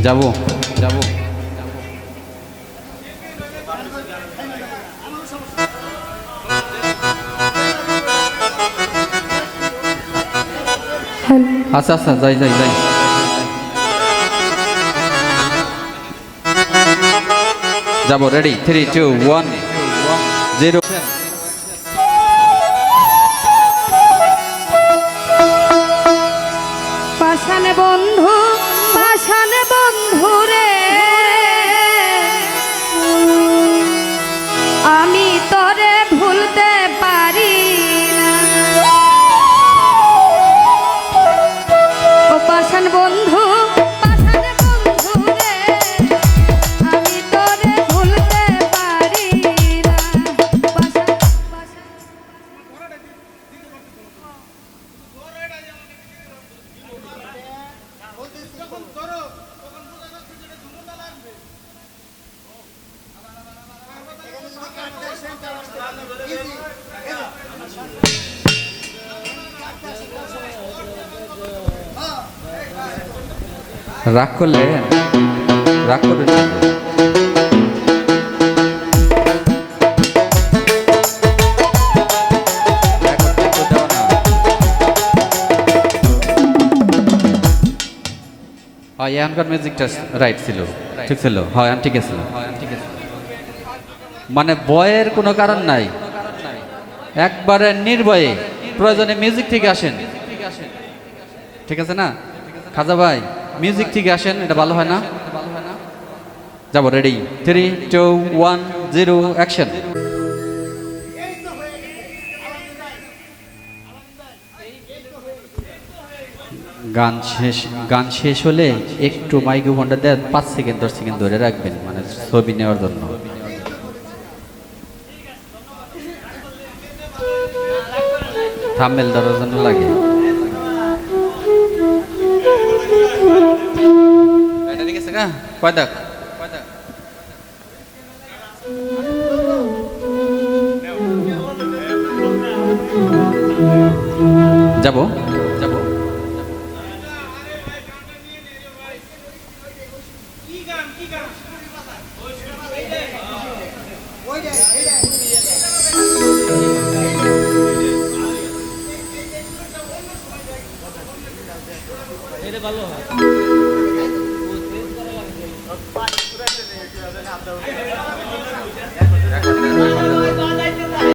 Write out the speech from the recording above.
যাবো যাবো আচ্ছা আচ্ছা যাই যাই যাই যাবো রেডি 3 2 1 0 পাশানে বন্ধু রে আমি তোরে ভুলতে পারি না ও পাশান বন্ধু রে আমি তোরে ভুলতে পারি না রাগ করলে রাগ করে এখানকার মিউজিকটা রাইট ছিল ঠিক ছিল হয় ঠিক আছে মানে বয়ের কোনো কারণ নাই একবারে নির্ভয়ে প্রয়োজনে মিউজিক থেকে আসেন ঠিক আছে না খাজা ভাই মিউজিক থেকে আসেন এটা ভালো হয় না যাবো রেডি 3 2 1 0 অ্যাকশন গান শেষ হলে একটু মাইক্রোফোনটা দেন 5 সেকেন্ড 10 সেকেন্ড ধরে রাখবেন মানে ছবি নেওয়ার জন্য থাম্বনেল দেওয়ার জন্য লাগে এটা ঠিক আছে না কয় দাগ যাবো যাবো এটা ভালো হয়